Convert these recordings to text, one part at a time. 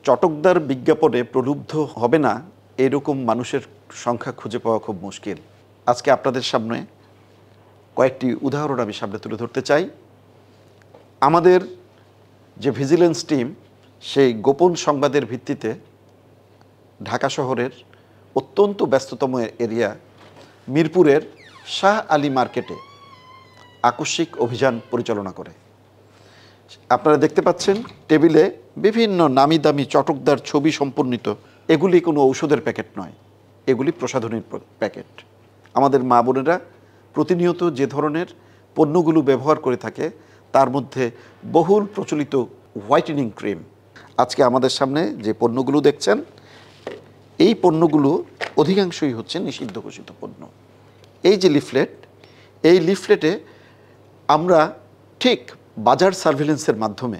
চটকদার বিজ্ঞাপনে প্রলুব্ধ হবে না এরকম মানুষের সংখ্যা খুঁজে পাওয়া খুব মুশকিল। আজকে আপনাদের সামনে কয়েকটি উদাহরণ আমি সামনে তুলে ধরতে চাই। আমাদের যে ভিজিলেন্স টিম সেই গোপন সংবাদের ভিত্তিতে ঢাকা শহরের অত্যন্ত ব্যস্ততম এরিয়া মিরপুরের শাহ আলী মার্কেটে আকস্মিক অভিযান পরিচালনা করে। আপনারা দেখতে পাচ্ছেন টেবিলে বিভিন্ন নামি দামি চটকদার ছবি সম্পন্নিত, এগুলি কোনো ঔষধের প্যাকেট নয়, এগুলি প্রসাধনীর প্যাকেট। আমাদের মা বোনেরা প্রতিনিয়ত যে ধরনের পণ্যগুলো ব্যবহার করে থাকে তার মধ্যে বহুল প্রচলিত হোয়াইটেনিং ক্রিম। আজকে আমাদের সামনে যে পণ্যগুলো দেখছেন এই পণ্যগুলো অধিকাংশই হচ্ছে নিষিদ্ধ ঘোষিত পণ্য। এই যে লিফলেট, এই লিফলেটে আমরা ঠিক বাজার সার্ভেলেন্সের মাধ্যমে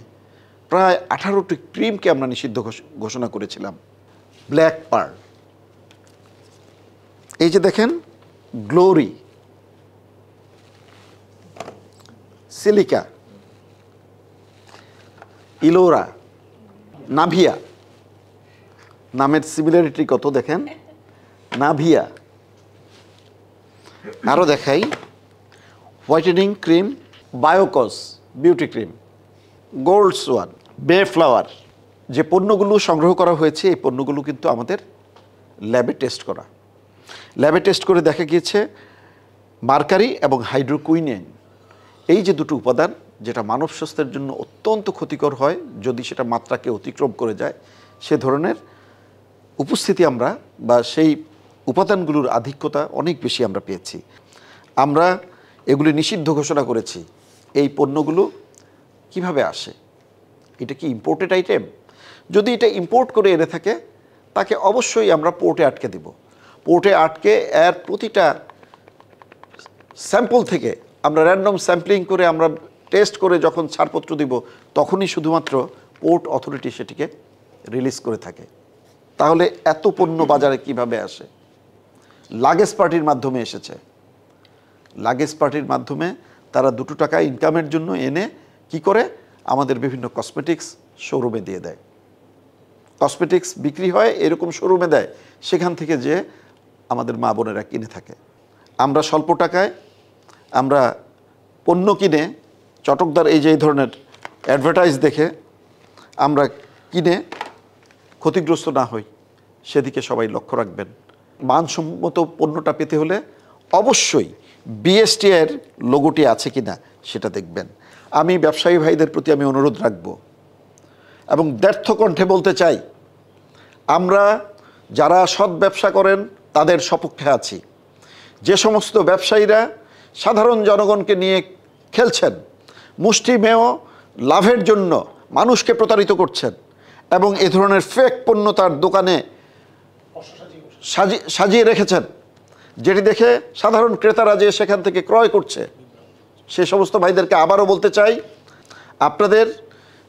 প্রায় 18টি ক্রিমকে আমরা নিষিদ্ধ ঘোষণা করেছিলাম। ব্ল্যাক পার্ল, এই যে দেখেন গ্লোরি, সিলিকা, ইলোরা, নাভিয়া, নামের সিমিলারিটি কত দেখেন, নাভিয়া। আরও দেখাই হোয়াইটেনিং ক্রিম, বায়োকস beauty cream, gold swan, bay flower. যে পণ্যগুলো সংগ্রহ করা হয়েছে এই পণ্যগুলো কিন্তু আমাদের ল্যাবে টেস্ট করা। ল্যাবে টেস্ট করে দেখা গিয়েছে মার্কারি এবং হাইড্রোকুইনিন, এই যে দুটো উপাদান যেটা মানব স্বাস্থ্যের জন্য অত্যন্ত ক্ষতিকর হয় যদি সেটা মাত্রাকে অতিক্রম করে যায়, সে ধরনের উপস্থিতি আমরা বা সেই উপাদানগুলোর আধিক্যতা অনেক বেশি আমরা পেয়েছি। আমরা এগুলি নিষিদ্ধ ঘোষণা করেছি। এই পণ্যগুলো কিভাবে আসে? এটা কি ইম্পোর্টেড আইটেম? যদি এটা ইম্পোর্ট করে এনে থাকে তাকে অবশ্যই আমরা পোর্টে আটকে দেব। পোর্টে আটকে এর প্রতিটা স্যাম্পল থেকে আমরা র্যান্ডম স্যাম্পলিং করে আমরা টেস্ট করে যখন ছাড়পত্র দিব তখনই শুধুমাত্র পোর্ট অথরিটি সেটিকে রিলিজ করে থাকে। তাহলে এত পণ্য বাজারে কিভাবে আসে? লাগেজ পার্টির মাধ্যমে এসেছে। লাগেজ পার্টির মাধ্যমে তারা 2 টাকা ইনকামের জন্য এনে কি করে আমাদের বিভিন্ন কসমেটিক্স শোরুমে দিয়ে দেয়। কসমেটিক্স বিক্রি হয় এরকম শোরুমে দেয়, সেখান থেকে যে আমাদের মা বোনেরা কিনে থাকে। আমরা স্বল্প টাকায় আমরা পণ্য কিনে চটকদার এই যে এই ধরনের অ্যাডভার্টাইজ দেখে আমরা কিনে ক্ষতিগ্রস্ত না হই সেদিকে সবাই লক্ষ্য রাখবেন। মানসম্মত পণ্যটা পেতে হলে অবশ্যই বিএসটি এর লোগোটি আছে কিনা সেটা দেখবেন। আমি ব্যবসায়ী ভাইদের প্রতি আমি অনুরোধ রাখব এবং ব্যর্থ কণ্ঠে বলতে চাই, আমরা যারা সৎ ব্যবসা করেন তাদের সপক্ষে আছি। যে সমস্ত ব্যবসায়ীরা সাধারণ জনগণকে নিয়ে খেলছেন, মুষ্টিমেয় লাভের জন্য মানুষকে প্রতারিত করছেন এবং এ ধরনের ফেক পণ্য তার দোকানে সাজিয়ে রেখেছেন, যেটি দেখে সাধারণ ক্রেতারা যে সেখান থেকে ক্রয় করছে, সে সমস্ত ভাইদেরকে আবারও বলতে চাই, আপনাদের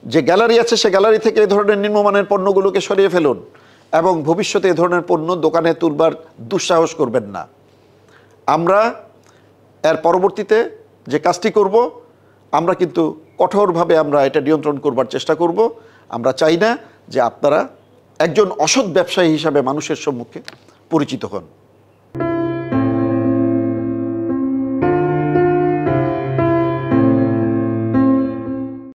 যে গ্যালারি আছে সে গ্যালারি থেকে এ ধরনের নিম্নমানের পণ্যগুলোকে সরিয়ে ফেলুন এবং ভবিষ্যতে এ ধরনের পণ্য দোকানে তুলবার দুঃসাহস করবেন না। আমরা এর পরবর্তীতে যে কাজটি করব, আমরা কিন্তু কঠোরভাবে আমরা এটা নিয়ন্ত্রণ করবার চেষ্টা করব। আমরা চাই না যে আপনারা একজন অসৎ ব্যবসায়ী হিসাবে মানুষের সম্মুখে পরিচিত হন।